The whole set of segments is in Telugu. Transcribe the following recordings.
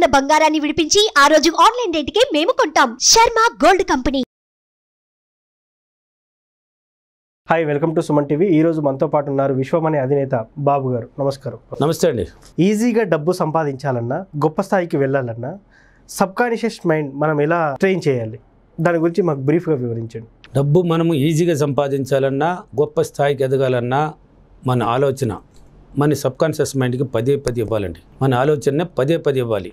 ఉన్న బంగారాన్ని విడిపించి ఆ రోజు ఆన్లైన్ రేటుకే మేము కొంటాం. Sharma gold company. Hi, welcome to Suman TV. ఈ రోజు మనతో పాటు ఉన్నారు విశ్వమణి అధినేత బాబు గారు. నమస్కారం. నమస్తే అండి. ఈజీగా డబ్బు సంపాదించాలన్నా, గొప్ప స్థాయికి వెళ్ళాలన్నా సబ్ కాన్షియస్ మైండ్ మనం ఎలా ట్రైన్ చేయాలి, దాని గురించి మాకు బ్రీఫ్గా వివరించండి. డబ్బు మనము ఈజీగా సంపాదించాలన్నా, గొప్ప స్థాయికి ఎదగాలన్నా మన ఆలోచన మన సబ్కాన్షియస్ మైండ్కి పదే ఇవ్వాలండి. మన ఆలోచననే పదే ఇవ్వాలి.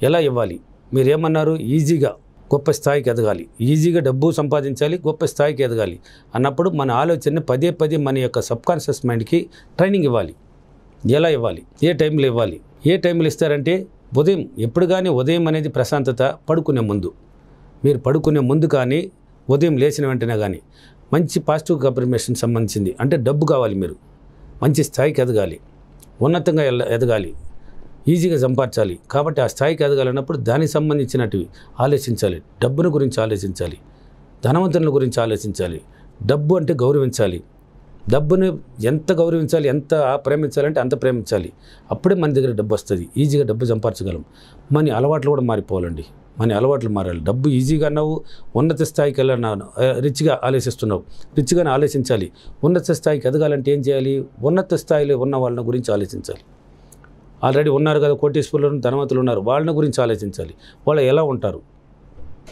ఎలా ఇవ్వాలి? మీరేమన్నారు? ఈజీగా గొప్ప స్థాయికి ఎదగాలి, ఈజీగా డబ్బు సంపాదించాలి, గొప్ప స్థాయికి ఎదగాలి అన్నప్పుడు మన ఆలోచనని పదే మన యొక్క సబ్కాన్షియస్ మైండ్కి ట్రైనింగ్ ఇవ్వాలి. ఎలా ఇవ్వాలి? ఏ టైంలో ఇవ్వాలి? ఏ టైంలో ఇస్తారంటే ఉదయం. ఎప్పుడు కానీ ఉదయం అనేది ప్రశాంతత. పడుకునే ముందు, మీరు పడుకునే ముందు కానీ ఉదయం లేచిన వెంటనే కానీ మంచి పాజిటివ్ అఫర్మేషన్ సంబంధించింది. అంటే డబ్బు కావాలి, మీరు మంచి స్థాయికి ఎదగాలి, ఉన్నతంగా ఎదగాలి, ఈజీగా సంపాదించాలి. కాబట్టి ఆ స్థాయికి ఎదగాలన్నప్పుడు దానికి సంబంధించినటివి ఆలోచించాలి. డబ్బును గురించి ఆలోచించాలి, ధనవంతుల గురించి ఆలోచించాలి. డబ్బు అంటే గౌరవించాలి. డబ్బుని ఎంత గౌరవించాలి, ఎంత ప్రేమించాలంటే అంత ప్రేమించాలి. అప్పుడే మన దగ్గర డబ్బు వస్తుంది. ఈజీగా డబ్బు సంపాదించగలం. మన అలవాట్లు కూడా మారిపోవాలండి. మన అలవాట్లు మారాలి. డబ్బు ఈజీగా అన్నావు, ఉన్నత స్థాయికి వెళ్ళన్నావు, రిచ్గా ఆలోచిస్తున్నావు, రిచ్గానే ఆలోచించాలి. ఉన్నత స్థాయికి ఎదగాలంటే ఏం చేయాలి? ఉన్నత స్థాయిలో ఉన్న వాళ్ళ గురించి ఆలోచించాలి. ఆల్రెడీ ఉన్నారు కదా, కోటీశ్వరులు, ధనవంతులు ఉన్నారు, వాళ్ళని గురించి ఆలోచించాలి. వాళ్ళు ఎలా ఉంటారు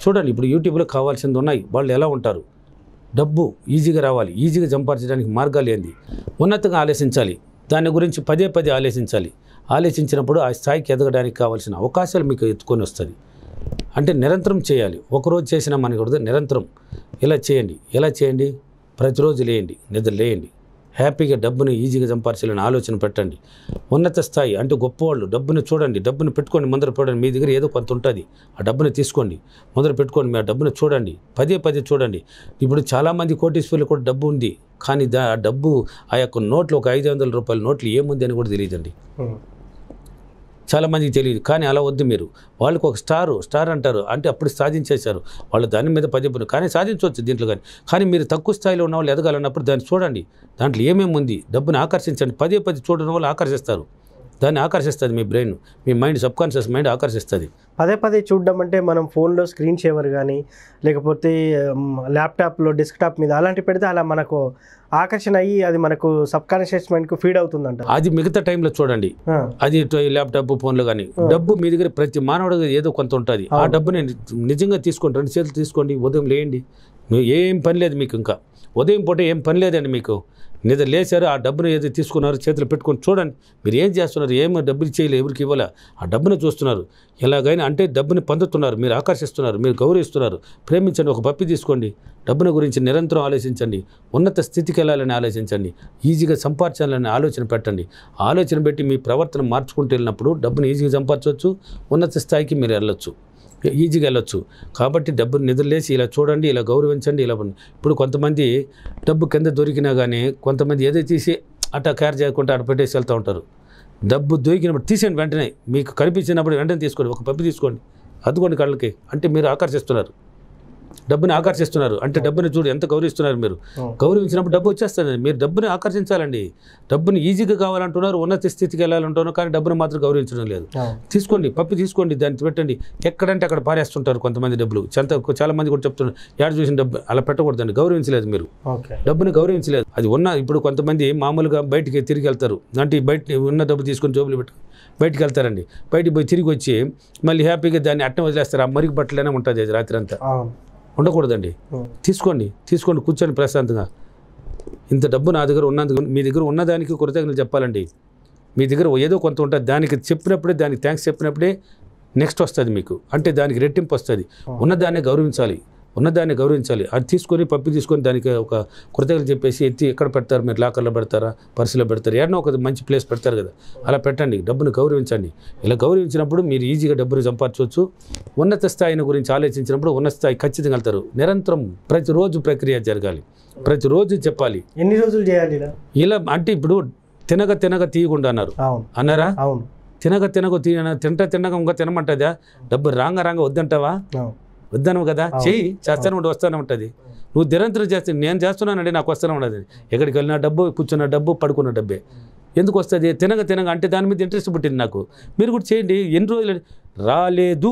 చూడండి. ఇప్పుడు యూట్యూబ్లో కావాల్సింది ఉన్నాయి. వాళ్ళు ఎలా ఉంటారు? డబ్బు ఈజీగా రావాలి, ఈజీగా సంపాదించడానికి మార్గాలు ఏంది? ఉన్నతంగా ఆలోచించాలి. దాని గురించి పదే ఆలోచించాలి. ఆలోచించినప్పుడు ఆ స్థాయికి ఎదగడానికి కావాల్సిన అవకాశాలు మీకు ఎత్తుకొని వస్తుంది. అంటే నిరంతరం చేయాలి. ఒకరోజు చేసినా మనకూడదు, నిరంతరం. ఇలా చేయండి. ఎలా చేయండి? ప్రతిరోజు లేయండి, నిద్ర లేయండి. హ్యాపీగా డబ్బుని ఈజీగా సంపాదించాలని ఆలోచన పెట్టండి. ఉన్నత స్థాయి అంటే గొప్పవాళ్ళు. డబ్బుని చూడండి, డబ్బుని పెట్టుకోండి, ముందర చూడండి. మీ దగ్గర ఏదో కొంత ఉంటుంది, ఆ డబ్బుని తీసుకోండి, ముందర పెట్టుకోండి. మీ ఆ డబ్బుని చూడండి, పదే చూడండి. ఇప్పుడు చాలామంది కోటీశ్వరులు కూడా డబ్బు ఉంది, కానీ ఆ డబ్బు ఆ యొక్క నోట్లు, ఒక 500 రూపాయల నోట్లు ఏముంది అని కూడా తెలియదండి. చాలామందికి తెలియదు. కానీ అలా వద్దు మీరు. వాళ్ళకి ఒక స్టార్ అంటారు, అంటే అప్పుడు సాధించేశారు వాళ్ళు, దాని మీద కానీ సాధించవచ్చు దీంట్లో. కానీ మీరు తక్కువ స్థాయిలో ఉన్న వాళ్ళు ఎదగాలన్నప్పుడు దాన్ని చూడండి, దాంట్లో ఏమేమి ఉంది, డబ్బుని ఆకర్షించండి. పదే చూడడం వల్ల ఆకర్షిస్తారు. దాన్ని ఆకర్షిస్తుంది మీ బ్రెయిన్, మీ మైండ్, సబ్కాన్షియస్ మైండ్ ఆకర్షిస్తుంది. పదే చూడడం అంటే మనం ఫోన్లో స్క్రీన్ సేవర్ కానీ, లేకపోతే ల్యాప్టాప్లో డెస్క్టాప్ మీద అలాంటి పెడితే అలా మనకు ఆకర్షణ అయ్యి అది మనకు సబ్కాన్షియస్ మైండ్కు ఫీడ్ అవుతుందంట. అది మిగతా టైంలో చూడండి. అది ల్యాప్టాప్, ఫోన్లో కానీ. డబ్బు మీ దగ్గర ప్రతి మానవుడికి ఏదో కొంత ఉంటుంది. ఆ డబ్బుని నిజంగా తీసుకోండి, 2 చేతులు తీసుకోండి, ఉదయం లేయండి. ఏం పని లేదు మీకు. ఇంకా ఉదయం పూట ఏం పని లేదండి మీకు. నిద్ర లేచారు, ఆ డబ్బును ఏదో తీసుకున్నారు, చేతులు పెట్టుకొని చూడండి మీరు ఏం చేస్తున్నారు. ఏమో డబ్బులు చేయలేదు, ఎవరికి ఇవ్వాలా, ఆ డబ్బును చూస్తున్నారు. ఎలాగైనా అంటే డబ్బుని పొందుతున్నారు, మీరు ఆకర్షిస్తున్నారు, మీరు గౌరవిస్తున్నారు. ప్రేమించండి, ఒక పప్పి తీసుకోండి. డబ్బును గురించి నిరంతరం ఆలోచించండి. ఉన్నత స్థితికి వెళ్ళాలని ఆలోచించండి. ఈజీగా సంపాదించాలని ఆలోచన పెట్టండి. ఆలోచన పెట్టి మీ ప్రవర్తన మార్చుకుంటూ వెళ్ళినప్పుడు డబ్బును ఈజీగా సంపాదించవచ్చు, ఉన్నత స్థాయికి మీరు వెళ్ళొచ్చు, ఈజీగా వెళ్ళొచ్చు. కాబట్టి డబ్బుని నిద్రలేసి ఇలా చూడండి, ఇలా గౌరవించండి. ఇలా ఇప్పుడు కొంతమంది డబ్బు కింద దొరికినా కానీ కొంతమంది ఏదో తీసి అట్లా కేర్ చేయకుండా అటు పెట్టేసి వెళ్తూ ఉంటారు. డబ్బు దొరికినప్పుడు తీసేయండి, వెంటనే మీకు కనిపించినప్పుడు వెంటనే తీసుకోండి, ఒక పప్పి తీసుకోండి, అద్దుకోండి కళ్ళకి. అంటే మీరు ఆకర్షిస్తున్నారు, డబ్బుని ఆకర్షిస్తున్నారు. అంటే డబ్బుని చూడు ఎంత గౌరవిస్తున్నారు మీరు. గౌరవించినప్పుడు డబ్బు వచ్చేస్తుంది. మీరు డబ్బుని ఆకర్షించాలండి. డబ్బుని ఈజీగా కావాలంటున్నారు, ఉన్నత స్థితికి వెళ్ళాలంటున్నారు, కానీ డబ్బుని మాత్రం గౌరవించడం లేదు. తీసుకోండి, పప్పి తీసుకోండి, దాన్ని పెట్టండి. ఎక్కడంటే అక్కడ పారేస్తుంటారు కొంతమంది డబ్బులు. చాలా మంది కూడా చెప్తున్నారు, యాడ్ చూసిన డబ్బు అలా పెట్టకూడదండి. గౌరవించలేదు మీరు, డబ్బుని గౌరవించలేదు. అది ఇప్పుడు కొంతమంది మామూలుగా బయటికి తిరిగి వెళ్తారు. అంటే బయట ఉన్న డబ్బు తీసుకొని జోబులు పెట్టుకుని బయటికి వెళ్తారండి. బయటికి పోయి తిరిగి వచ్చి మళ్ళీ హ్యాపీగా దాన్ని అట్టం వదిలేస్తారు. ఆ మరికి బట్టలనే ఉంటుంది అది రాత్రి అంతా. ఉండకూడదండి. తీసుకోండి, కూర్చొని ప్రశాంతంగా. ఇంత డబ్బు నా దగ్గర ఉన్నందుకు, మీ దగ్గర ఉన్నదానికి కృతజ్ఞతలు చెప్పాలండి. మీ దగ్గర ఏదో కొంత ఉంటుంది, దానికి చెప్పినప్పుడే, దానికి థ్యాంక్స్ చెప్పినప్పుడే నెక్స్ట్ వస్తుంది మీకు. అంటే దానికి రెట్టింపు వస్తుంది. ఉన్నదాన్ని గౌరవించాలి. అది తీసుకొని పప్పి తీసుకొని దానికి ఒక కృతజ్ఞతలు చెప్పేసి ఎత్తి ఎక్కడ పెడతారు మీరు? లాకర్లో పెడతారా, పర్సులో పెడతారు, ఏడనో ఒక మంచి ప్లేస్ పెడతారు కదా, అలా పెట్టండి. డబ్బును గౌరవించండి. ఇలా గౌరవించినప్పుడు మీరు ఈజీగా డబ్బును సంపాదించవచ్చు. ఉన్నత స్థాయిని గురించి ఆలోచించినప్పుడు ఉన్నత స్థాయి ఖచ్చితంగా వెళ్తారు. నిరంతరం ప్రతిరోజు ప్రక్రియ జరగాలి, ప్రతిరోజు చెప్పాలి. ఎన్ని రోజులు చేయాలి ఇలా? అంటే ఇప్పుడు తినగ తీయకుండా అన్నారా? తినగ తినగా ఇంకా తినమంటుందా? డబ్బు రాంగ వద్దంటావా? వద్దను కదా, చెయ్యి, చేస్తానే ఉంటుంది, వస్తూనే ఉంటుంది. నువ్వు నిరంతరం చేస్తే, నేను చేస్తున్నానండి నాకు వస్తూనే ఉండదు. ఎక్కడికి వెళ్ళిన డబ్బు, కూర్చున్న డబ్బు, పడుకున్న డబ్బే. ఎందుకు వస్తుంది? తినగా అంటే దాని మీద ఇంట్రెస్ట్ పుట్టింది నాకు. మీరు కూడా చేయండి. ఎన్ని రోజులు రాలేదు,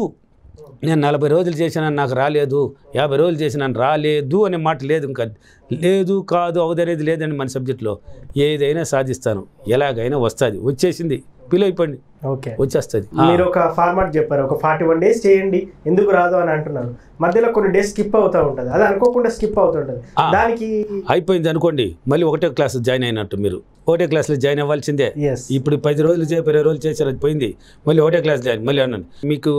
నేను 40 రోజులు చేసినాను నాకు రాలేదు, 50 రోజులు చేసినాను రాలేదు అనే మాట లేదు. ఇంకా లేదు కాదు అవదనేది లేదండి మన సబ్జెక్టులో. ఏదైనా సాధిస్తాను, ఎలాగైనా వస్తుంది, వచ్చేసింది, ఫీల్ అయిపోండి, ఓకే వచ్చేస్తుంది. మీరు ఒక ఫార్మాట్ చెప్పారు, ఒక 41 days చేయండి, ఎందుకు రాదు అని అంటున్నారు. మధ్యలో కొన్ని డేస్ స్కిప్ అవుతూ ఉంటుంది, అది అనుకోకుండా స్కిప్ అవుతుంటుంది. దానికి అయిపోయింది అనుకోండి, మళ్ళీ ఒకటే క్లాస్ జాయిన్ అయినట్టు. మీరు ఒకటే క్లాస్లో జాయిన్ అవ్వాల్సిందే. ఇప్పుడు 10 రోజులు 20 రోజులు చేశారు, అది పోయింది, మళ్ళీ ఒకటే క్లాస్ జాయిన్. మళ్ళీ అన్నాను మీకు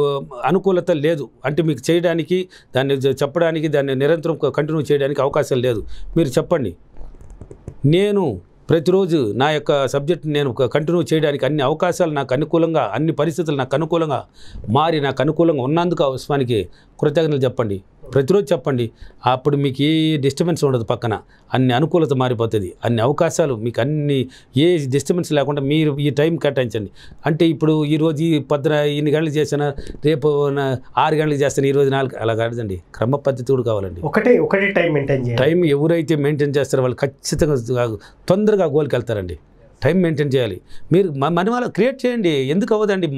అనుకూలత లేదు అంటే మీకు చేయడానికి, దాన్ని చెప్పడానికి, దాన్ని నిరంతరం కంటిన్యూ చేయడానికి అవకాశం లేదు. మీరు చెప్పండి, నేను ప్రతిరోజు నా యొక్క సబ్జెక్ట్ నేను కంటిన్యూ చేయడానికి అన్ని అవకాశాలు నాకు అనుకూలంగా, అన్ని పరిస్థితులు నాకు అనుకూలంగా మారి నాకు అనుకూలంగా ఉన్నందుకు ఆ విశ్వానికి కృతజ్ఞతలు చెప్పండి. ప్రతిరోజు చెప్పండి, అప్పుడు మీకు ఏ డిస్టర్బెన్స్ ఉండదు, పక్కన అన్ని అనుకూలత మారిపోతుంది, అన్ని అవకాశాలు మీకు, అన్ని ఏ డిస్టర్బెన్స్ లేకుండా మీరు ఈ టైం కేటాయించండి. అంటే ఇప్పుడు ఈరోజు ఈ పొద్దున ఇన్ని గంటలు చేసినా రేపు 6 గంటలకు చేస్తాను, ఈరోజు 4, అలా కాదండి. క్రమ పద్ధతి కూడా కావాలండి. ఒకటే టైం మెయింటైన్ చేయాలి. టైం ఎవరైతే మెయింటైన్ చేస్తారో వాళ్ళు ఖచ్చితంగా తొందరగా గోల్కి వెళ్తారండి. టైం మెయింటైన్ చేయాలి. మీరు మన వాళ్ళ క్రియేట్ చేయండి, ఎందుకు అవ్వదండి?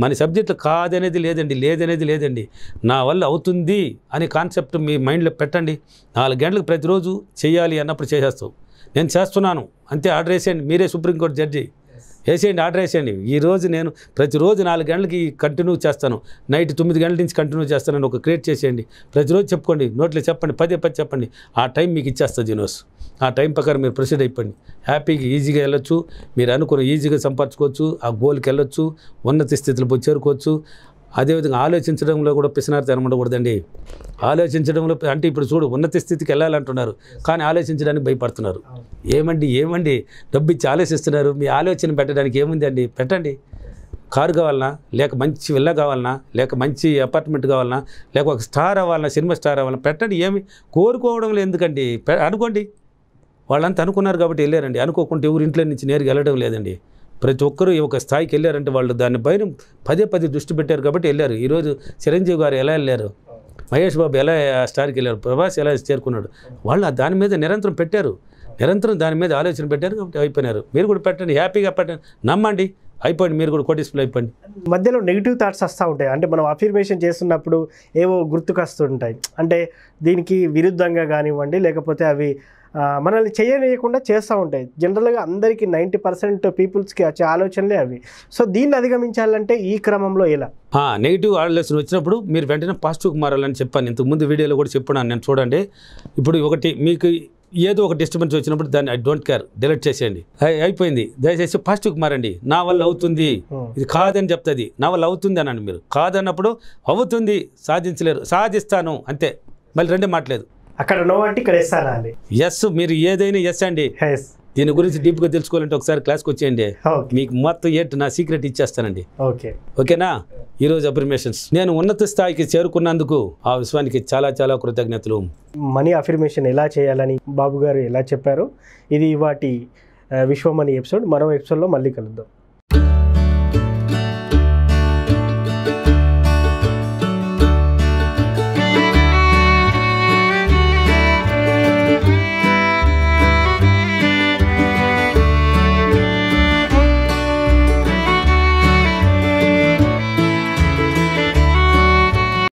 మన సబ్జెక్టులు కాదనేది లేదండి, నా వల్ల అవుతుంది అనే కాన్సెప్ట్ మీ మైండ్లో పెట్టండి. 4 గంటలకు ప్రతిరోజు చేయాలి అన్నప్పుడు చేసేస్తాం. నేను చేస్తున్నాను అంతే, ఆర్డర్ వేసేయండి. మీరే సుప్రీంకోర్టు జడ్జి, వేసేయండి, ఆర్డర్ వేసేయండి. ఈరోజు నేను ప్రతిరోజు 4 గంటలకి కంటిన్యూ చేస్తాను, నైట్ 9 గంటల నుంచి కంటిన్యూ చేస్తానని ఒక క్రియేట్ చేసేయండి. ప్రతిరోజు చెప్పుకోండి, నోట్లో చెప్పండి, పదే చెప్పండి. ఆ టైం మీకు ఇచ్చేస్తుంది యూనివర్స్. ఆ టైం ప్రకారం మీరు ప్రొసీడ్ అయిపోండి. హ్యాపీగా ఈజీగా వెళ్ళొచ్చు, మీరు అనుకున్న ఈజీగా సంపాదించుకోవచ్చు, ఆ గోల్కి వెళ్ళొచ్చు, ఉన్నత స్థితిలో పోయి చేరుకోవచ్చు. అదేవిధంగా ఆలోచించడంలో కూడా పిసినారితనం ఉండకూడదండి. ఆలోచించడంలో అంటే ఇప్పుడు చూడు, ఉన్నత స్థితికి వెళ్ళాలంటున్నారు కానీ ఆలోచించడానికి భయపడుతున్నారు. ఏమండి డబ్బు ఇచ్చి ఆలోచిస్తున్నారు, మీ ఆలోచన పెట్టడానికి ఏముంది అండి? పెట్టండి. కారు కావాలన్నా, లేక మంచి విల్లా కావాలన్నా, లేక మంచి అపార్ట్మెంట్ కావాలన్నా, లేక ఒక స్టార్ అవ్వాలన్నా, సినిమా స్టార్ అవ్వాలన్నా పెట్టండి. ఏమి కోరుకోవడంలో ఎందుకండి? అనుకోండి. వాళ్ళంతా అనుకున్నారు కాబట్టి వెళ్ళారండి. అనుకోకుండా ఎవరి ఇంట్లో నుంచి నేరుగా వెళ్ళడం లేదండి. ప్రతి ఒక్కరూ ఒక స్థాయికి వెళ్ళారంటే వాళ్ళు దాని పైన పదే దృష్టి పెట్టారు కాబట్టి వెళ్ళారు. ఈరోజు చిరంజీవి గారు ఎలా వెళ్ళారు, మహేష్ బాబు ఎలా స్టార్కి వెళ్ళారు, ప్రభాస్ ఎలా చేరుకున్నాడు, వాళ్ళు దాని మీద నిరంతరం పెట్టారు, నిరంతరం దాని మీద ఆలోచన పెట్టారు కాబట్టి అయిపోయినారు. మీరు కూడా పెట్టండి, హ్యాపీగా పెట్టండి, నమ్మండి, అయిపోయింది. మీరు కూడా కోటీశ్వరులు అయిపోయింది. మధ్యలో నెగిటివ్ థాట్స్ వస్తూ ఉంటాయి. అంటే మనం అఫర్మేషన్ చేస్తున్నప్పుడు ఏవో గుర్తుకొస్తుంటాయి. అంటే దీనికి విరుద్ధంగా కానివ్వండి, లేకపోతే అవి మనల్ని చేయనీయకుండా చేస్తూ ఉంటాయి. జనరల్గా అందరికీ 90% పీపుల్స్కి వచ్చే ఆలోచనలే అవి. సో దీన్ని అధిగమించాలంటే ఈ క్రమంలో ఎలా? నెగిటివ్ ఆలోచన వచ్చినప్పుడు మీరు వెంటనే పాజిటివ్కి మారాలని చెప్పాను. ఇంతకుముందు వీడియోలో కూడా చెప్పాను నేను. చూడండి, ఇప్పుడు ఒకటి మీకు ఏదో ఒక డిస్టర్బెన్స్ వచ్చినప్పుడు దాన్ని ఐ డోంట్ కేర్ డిలీట్ చేసేయండి, అయిపోయింది. దయచేసి పాజిటివ్కి మారండి. నా వల్ల అవుతుంది, ఇది కాదని చెప్తుంది, నా వల్ల అవుతుంది అనండి. మీరు కాదన్నప్పుడు అవుతుంది, సాధించలేరు, సాధిస్తాను అంతే. మళ్ళీ రెండే మాట్లేదు, అక్కడ నో అంటే ఇక్కడ ఎస్ అనాలి. ఎస్, మీరు ఏదైనా ఎస్ అండి. దీని గురించి డీప్గా తెలుసుకోవాలంటే ఒకసారి క్లాస్కి వచ్చేయండి, మీకు మొత్తం నా సీక్రెట్ ఇచ్చేస్తానండి. ఓకేనా? ఈరోజు అఫర్మేషన్స్, నేను ఉన్నత స్థాయికి చేరుకున్నందుకు ఆ విశ్వానికి చాలా కృతజ్ఞతలు. మనీ అఫర్మేషన్ ఎలా చేయాలని బాబు గారు ఎలా చెప్పారు. ఇది వాటి విశ్వమణి ఎపిసోడ్. మరో ఎపిసోడ్లో మళ్ళీ కలుద్దాం.